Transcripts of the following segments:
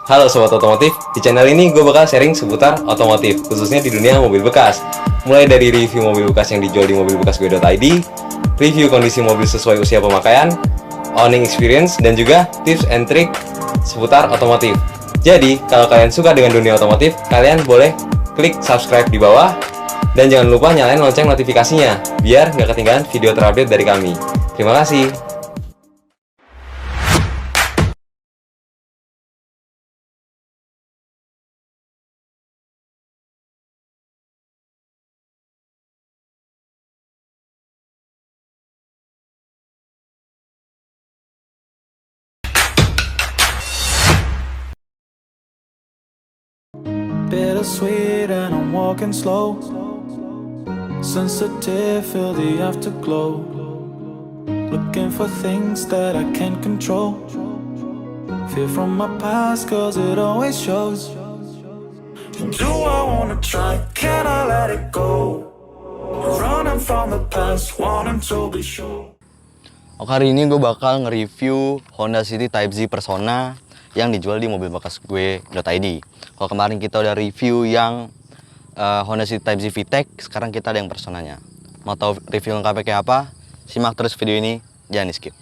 Halo Sobat Otomotif, di channel ini gue bakal sharing seputar otomotif, khususnya di dunia mobil bekas. Mulai dari review mobil bekas yang dijual di mobilbekasgue.id, review kondisi mobil sesuai usia pemakaian, owning experience, dan juga tips and trick seputar otomotif. Jadi, kalau kalian suka dengan dunia otomotif, kalian boleh klik subscribe di bawah, dan jangan lupa nyalain lonceng notifikasinya, biar nggak ketinggalan video terupdate dari kami. Terima kasih. Bittersweet and I'm walking slow. Sensitive, feel the afterglow. Looking for things that I can't control. Fear from my past cause it always shows. Do I wanna try? Can I let it go? Running from the past, wanting to be sure. Oke, hari ini gue bakal nge-review Honda City Type Z Persona yang dijual di mobilbekasgue.id. Kalau kemarin kita udah review yang Honda City Type Z VTEC, sekarang kita ada yang Personanya. Mau tahu review lengkapnya kayak apa? Simak terus video ini, jangan di skip.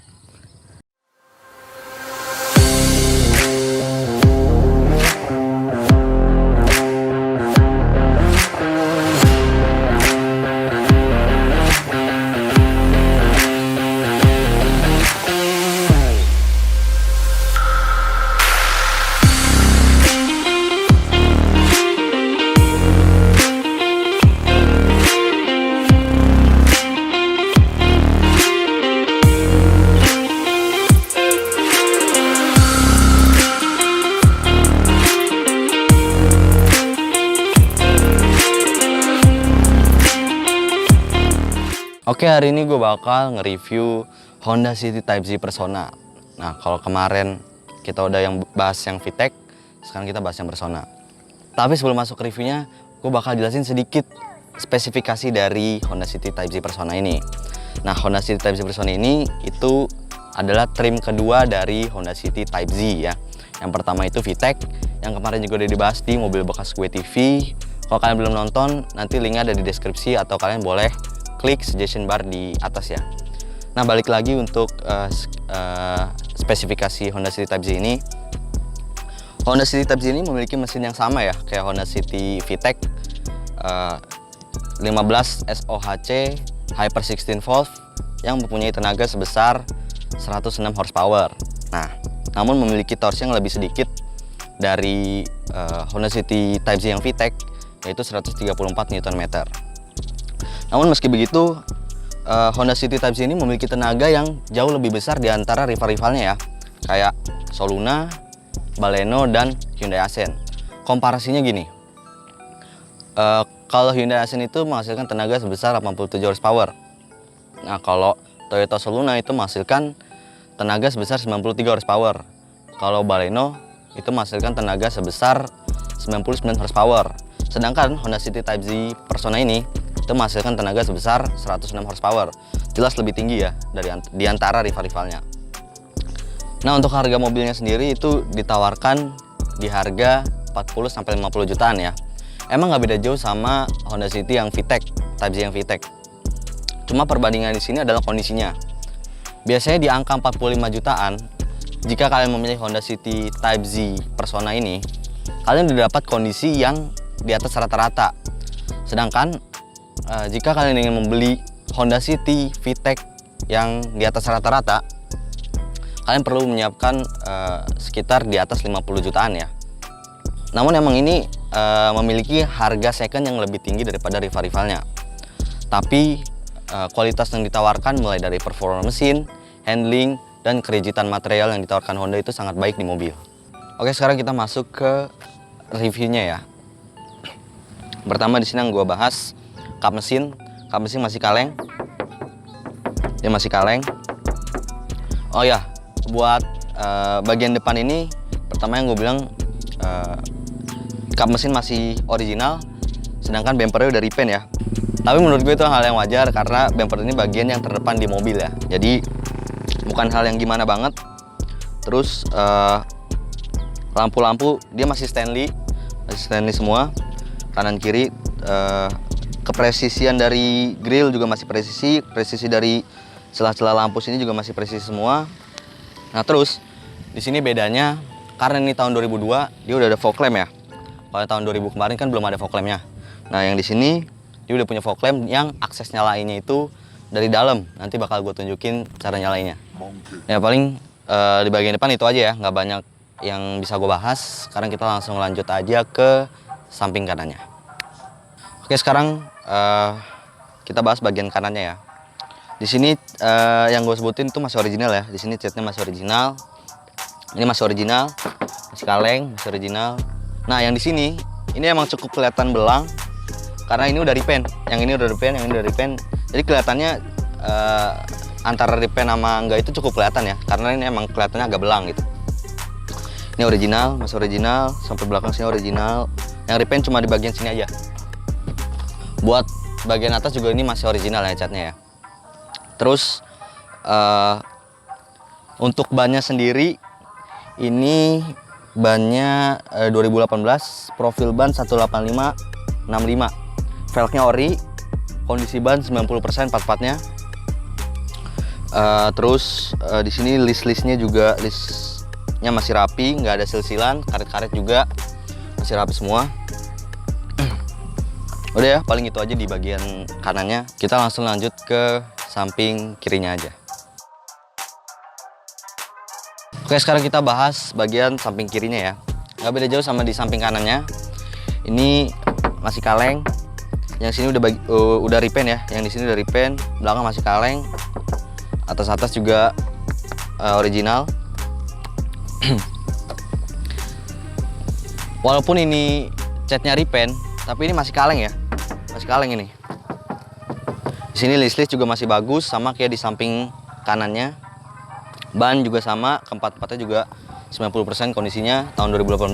Oke, hari ini gue bakal nge-review Honda City Type Z Persona. Nah, kalau kemarin kita udah yang bahas yang VTEC, sekarang kita bahas yang Persona. Tapi sebelum masuk ke reviewnya, gue bakal jelasin sedikit spesifikasi dari Honda City Type Z Persona ini. Nah, Honda City Type Z Persona ini itu adalah trim kedua dari Honda City Type Z ya. Yang pertama itu VTEC, yang kemarin juga udah dibahas di Mobil Bekas Gue TV. Kalau kalian belum nonton, nanti linknya ada di deskripsi atau kalian boleh klik suggestion bar di atas ya. Nah, balik lagi untuk spesifikasi Honda City Type Z ini. Honda City Type Z ini memiliki mesin yang sama ya, kayak Honda City VTEC 15 SOHC Hyper 16 volt yang mempunyai tenaga sebesar 106 horsepower. Nah, namun memiliki torsi yang lebih sedikit dari Honda City Type Z yang VTEC, yaitu 134 Nm. Namun meski begitu, Honda City Type Z ini memiliki tenaga yang jauh lebih besar di antara rival-rivalnya ya, kayak Soluna, Baleno, dan Hyundai Accent. Komparasinya gini, kalau Hyundai Accent itu menghasilkan tenaga sebesar 87 horsepower. Nah, kalau Toyota Soluna itu menghasilkan tenaga sebesar 93 horsepower. Kalau Baleno itu menghasilkan tenaga sebesar 99 horsepower. Sedangkan Honda City Type Z Persona ini itu menghasilkan tenaga sebesar 106 horsepower. Jelas lebih tinggi ya di antara rival-rivalnya. Nah, untuk harga mobilnya sendiri itu ditawarkan di harga 40-50 jutaan ya. Emang nggak beda jauh sama Honda City yang VTEC, Type Z yang VTEC. Cuma perbandingan di sini adalah kondisinya. Biasanya di angka 45 jutaan, jika kalian memilih Honda City Type Z Persona ini, kalian udah dapat kondisi yang di atas rata-rata. Sedangkan jika kalian ingin membeli Honda City VTEC yang di atas rata-rata, kalian perlu menyiapkan sekitar di atas 50 jutaan ya. Namun emang ini memiliki harga second yang lebih tinggi daripada rival-rivalnya. Tapi kualitas yang ditawarkan mulai dari performa mesin, handling, dan kerigidan material yang ditawarkan Honda itu sangat baik di mobil. Oke, sekarang kita masuk ke reviewnya ya. Pertama di sini yang gue bahas kap mesin masih kaleng. Dia masih kaleng. Oh ya, buat bagian depan ini pertama yang gue bilang kap mesin masih original, sedangkan bumpernya udah repaint ya. Tapi menurut gue itu hal yang wajar karena bumper ini bagian yang terdepan di mobil ya. Jadi bukan hal yang gimana banget. Terus Lampu-lampu dia masih Stanley semua, kanan kiri. Kepresisian dari grill juga masih presisi dari celah-celah lampu sini juga masih presisi semua. Nah terus di sini bedanya karena ini tahun 2002 dia udah ada fog lamp ya. Kalau tahun 2000 kemarin kan belum ada fog lampnya. Nah yang di sini dia udah punya fog lamp yang akses nyalainnya itu dari dalam. Nanti bakal gue tunjukin cara nyalainnya. Ya paling di bagian depan itu aja ya, nggak banyak yang bisa gue bahas. Sekarang kita langsung lanjut aja ke samping kanannya. Oke sekarang kita bahas bagian kanannya ya. Di sini yang gue sebutin itu masih original ya. Di sini catnya masih original. Ini masih original, masih kaleng, masih original. Nah yang di sini ini emang cukup kelihatan belang karena ini udah repaint. Yang ini udah repaint, yang ini udah repaint. Jadi kelihatannya antara repaint sama enggak itu cukup kelihatan ya, karena ini emang kelihatannya agak belang gitu. Ini original, masih original, sampai belakang sini original. Yang repaint cuma di bagian sini aja. Buat bagian atas juga ini masih original ya catnya ya. Terus untuk bannya sendiri ini bannya 2018, profil ban 185/65, velgnya ori, kondisi ban 90% part-partnya. Terus di sini list-listnya juga listnya masih rapi, nggak ada silsilan, karet-karet juga masih rapi semua. Udah ya, paling itu aja di bagian kanannya. Kita langsung lanjut ke samping kirinya aja. Oke sekarang kita bahas bagian samping kirinya ya. Nggak beda jauh sama di samping kanannya. Ini masih kaleng. Yang sini udah repaint ya. Yang di sini udah repaint. Belakang masih kaleng. Atas juga original. Walaupun ini catnya repaint, tapi ini masih kaleng ya. Masih kaleng ini. Di sini list juga masih bagus, sama kayak di samping kanannya. Ban juga sama, keempat-empatnya juga 90% kondisinya tahun 2018.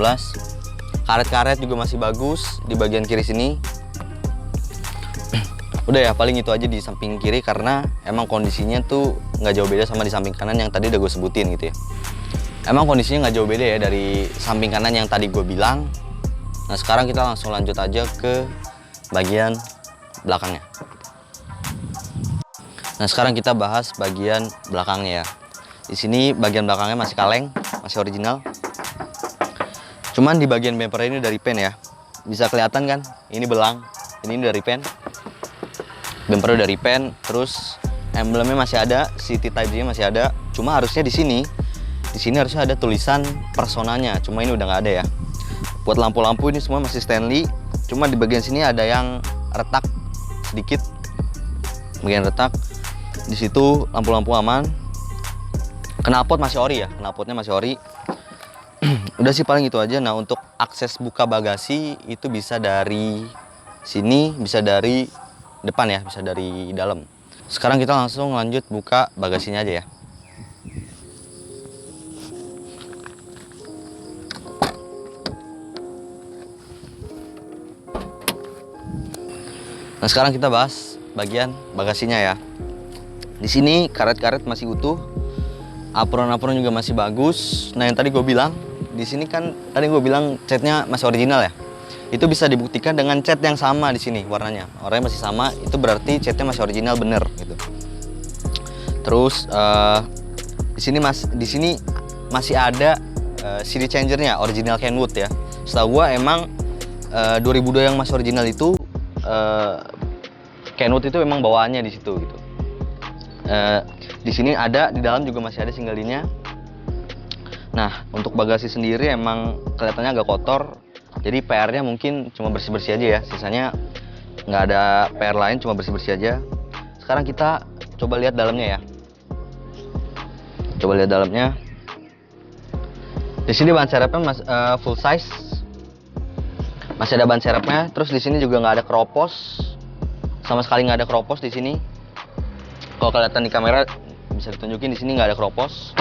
Karet-karet juga masih bagus di bagian kiri sini. Udah ya, paling itu aja di samping kiri karena emang kondisinya tuh nggak jauh beda sama di samping kanan yang tadi udah gue sebutin gitu ya. Emang kondisinya nggak jauh beda ya dari samping kanan yang tadi gue bilang. Nah sekarang kita langsung lanjut aja ke bagian belakangnya. Nah sekarang kita bahas bagian belakangnya ya. Di sini bagian belakangnya masih kaleng, masih original. Cuman di bagian bumper ini udah repaint ya. Bisa kelihatan kan? Ini belang, ini udah repaint. Bumper udah repaint, terus emblemnya masih ada, CT Type Z-nya masih ada. Cuma harusnya di sini harusnya ada tulisan personanya. Cuma ini udah nggak ada ya. Buat lampu-lampu ini semua masih Stanley. Cuma di bagian sini ada yang retak sedikit. Bagian retak. Di situ lampu-lampu aman. Knalpot masih ori ya, knalpotnya masih ori. Udah sih paling itu aja. Nah untuk akses buka bagasi itu bisa dari sini, bisa dari depan ya, bisa dari dalam. Sekarang kita langsung lanjut buka bagasinya aja ya. Nah sekarang kita bahas bagian bagasinya ya. Di sini karet-karet masih utuh. Apron-apron juga masih bagus. Nah yang tadi gue bilang, di sini kan tadi gue bilang catnya masih original ya. Itu bisa dibuktikan dengan cat yang sama di sini warnanya. Warnanya masih sama, itu berarti catnya masih original bener gitu. Terus di sini masih ada CD changernya original Kenwood ya. Setahu gue emang 2002 yang masih original itu Kenwood itu memang bawaannya di situ gitu. Di sini ada, di dalam juga masih ada singgalinya. Nah, untuk bagasi sendiri emang kelihatannya agak kotor. Jadi PR-nya mungkin cuma bersih-bersih aja ya. Sisanya nggak ada PR lain, cuma bersih-bersih aja. Sekarang kita coba lihat dalamnya ya. Coba lihat dalamnya. Di sini ban serepnya full size. Masih ada ban serepnya. Terus di sini juga nggak ada keropos. Sama sekali nggak ada keropos di sini. Kalau kelihatan di kamera bisa ditunjukin, di sini nggak ada keropos.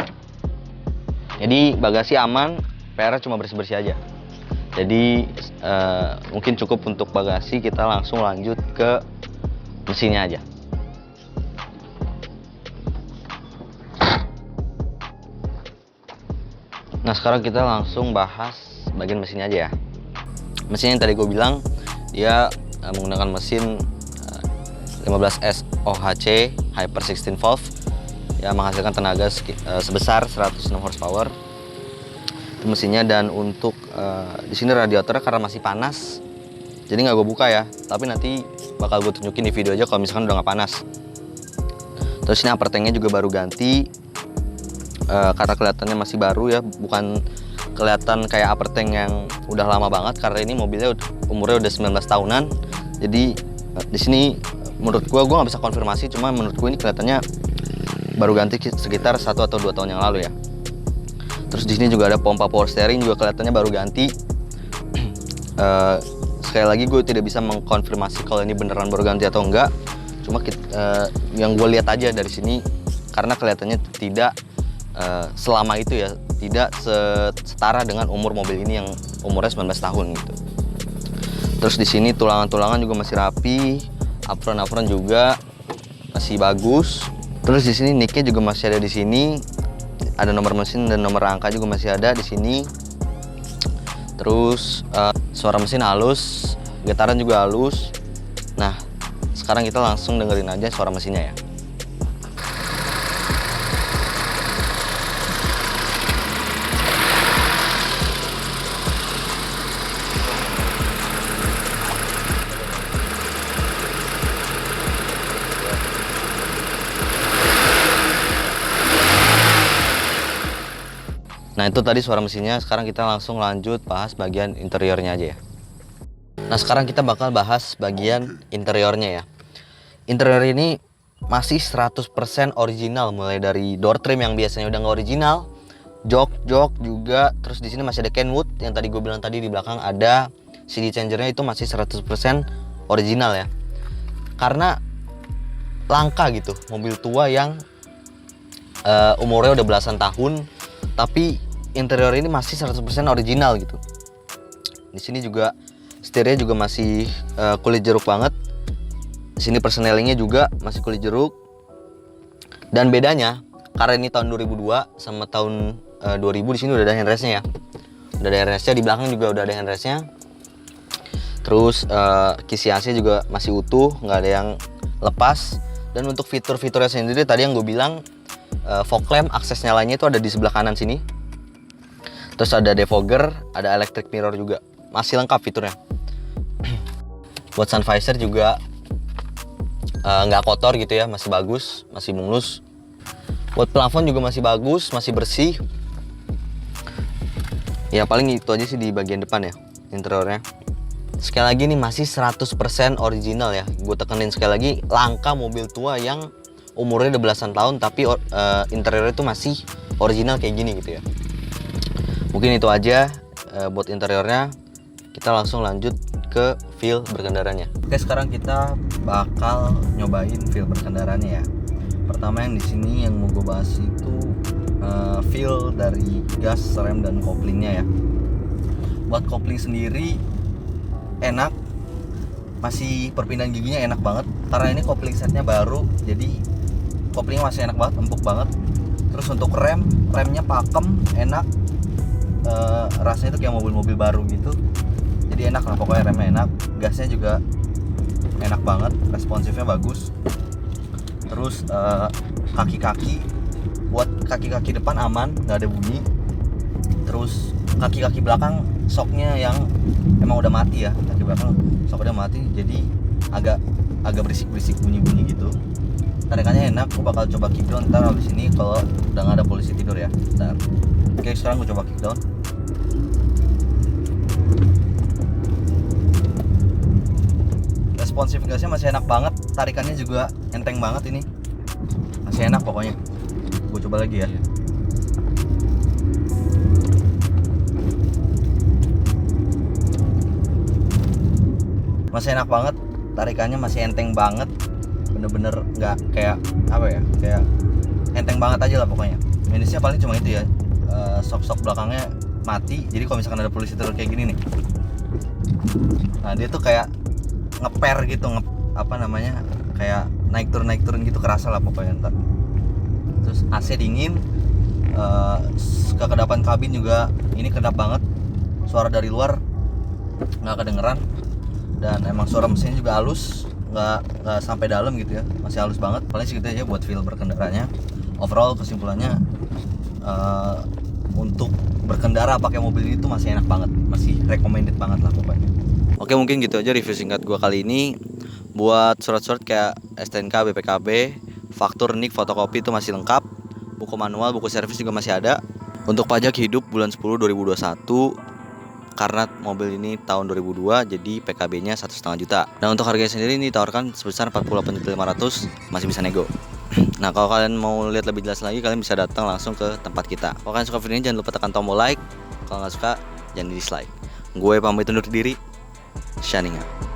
Jadi bagasi aman, PR cuma bersih-bersih aja. Jadi mungkin cukup untuk bagasi. Kita langsung lanjut ke mesinnya aja. Nah sekarang kita langsung bahas bagian mesinnya aja ya. Mesin yang tadi gue bilang dia menggunakan mesin 15S OHC Hyper 16 valve yang menghasilkan tenaga sebesar 106 horsepower. Itu mesinnya, dan untuk di sini radiatornya karena masih panas, jadi nggak gue buka ya. Tapi nanti bakal gue tunjukin di video aja kalau misalkan udah nggak panas. Terus ini upper tanknya juga baru ganti, karena kelihatannya masih baru ya, bukan kelihatan kayak upper tank yang udah lama banget, karena ini mobilnya umurnya udah 19 tahunan. Jadi di sini menurut gue nggak bisa konfirmasi, cuma menurut gue ini kelihatannya baru ganti sekitar 1 atau 2 tahun yang lalu ya. Terus di sini juga ada pompa power steering, juga kelihatannya baru ganti. Sekali lagi gue tidak bisa mengkonfirmasi kalau ini beneran baru ganti atau enggak. Cuma yang gue lihat aja dari sini, karena kelihatannya tidak selama itu ya, tidak setara dengan umur mobil ini yang umurnya 19 tahun gitu. Terus di sini tulangan-tulangan juga masih rapi, apron juga masih bagus. Terus di sini nicknya juga masih ada di sini, ada nomor mesin dan nomor angka juga masih ada di sini. Terus suara mesin halus, getaran juga halus. Nah sekarang kita langsung dengerin aja suara mesinnya ya. Nah itu tadi suara mesinnya. Sekarang kita langsung lanjut bahas bagian interiornya aja ya. Nah sekarang kita bakal bahas bagian interiornya ya. Interior ini masih 100% original, mulai dari door trim yang biasanya udah nggak original, jok juga. Terus di sini masih ada Kenwood yang tadi gue bilang tadi, di belakang ada CD changernya, itu masih 100% original ya. Karena langka gitu mobil tua yang umurnya udah belasan tahun tapi interior ini masih 100% original gitu. Di sini juga setirnya juga masih kulit jeruk banget. Di sini persnelingnya juga masih kulit jeruk. Dan bedanya, karena ini tahun 2002 sama tahun 2000, di sini udah ada handrestnya ya. Udah ada handrestnya, di belakang juga udah ada handrestnya. Terus kisi AC juga masih utuh, nggak ada yang lepas. Dan untuk fitur-fiturnya sendiri tadi yang gue bilang, fog lamp akses nyalanya itu ada di sebelah kanan sini. Terus ada defogger, ada electric mirror juga, masih lengkap fiturnya. Buat sun visor juga nggak kotor gitu ya, masih bagus, masih mulus. Buat plafon juga masih bagus, masih bersih. Ya paling itu aja sih di bagian depan ya interiornya. Sekali lagi nih masih 100% original ya. Gue tekenin sekali lagi, langka mobil tua yang umurnya udah belasan tahun tapi interiornya itu masih original kayak gini gitu ya. Mungkin itu aja buat interiornya. Kita langsung lanjut ke feel berkendaranya. Oke, sekarang kita bakal nyobain feel berkendaranya ya. Pertama yang di sini yang mau gue bahas itu feel dari gas, rem, dan koplingnya ya. Buat kopling sendiri enak, masih perpindahan giginya enak banget. Karena ini kopling setnya baru, jadi koplingnya masih enak banget, empuk banget. Terus untuk remnya pakem, enak. Rasanya itu kayak mobil-mobil baru gitu. Jadi enak lah pokoknya, remnya enak. Gasnya juga enak banget, responsifnya bagus. Terus kaki-kaki, buat kaki-kaki depan aman, nggak ada bunyi. Terus kaki-kaki belakang shocknya yang emang udah mati ya, kaki belakang shock udah mati, jadi agak berisik-berisik bunyi-bunyi gitu. Tarikannya enak, gue bakal coba kickdown ntar abis ini kalau udah nggak ada polisi tidur ya. Ntar. Oke, sekarang gue coba kickdown. Responsif gasnya masih enak banget, tarikannya juga enteng banget ini, masih enak pokoknya. Gue coba lagi ya. Masih enak banget, tarikannya masih enteng banget, bener-bener nggak kayak apa ya, kayak enteng banget aja lah pokoknya. Minusnya paling cuma itu ya, shock belakangnya mati. Jadi kalau misalkan ada polisi terus kayak gini nih, nah dia tuh kayak ngeper gitu, kayak naik turun gitu, kerasa lah pokoknya ntar. Terus AC dingin, Kekedapan kabin juga ini kedap banget, suara dari luar nggak kedengeran, dan emang suara mesinnya juga halus, nggak sampai dalam gitu ya, masih halus banget. Paling segitu aja buat feel berkendaranya. Overall kesimpulannya untuk berkendara pakai mobil ini tuh masih enak banget, masih recommended banget lah pokoknya. Oke, mungkin gitu aja review singkat gua kali ini. Buat surat-surat kayak STNK, BPKB, faktur, NIK, fotokopi itu masih lengkap. Buku manual, buku servis juga masih ada. Untuk pajak hidup bulan 10 2021, karena mobil ini tahun 2002, jadi PKB-nya 1,5 juta. Nah, untuk harganya sendiri ini ditawarkan sebesar 48.500, masih bisa nego. Nah, kalau kalian mau lihat lebih jelas lagi, kalian bisa datang langsung ke tempat kita. Kalau kalian suka video ini, jangan lupa tekan tombol like. Kalau nggak suka, jangan di dislike. Gue pamit undur diri. Shining out.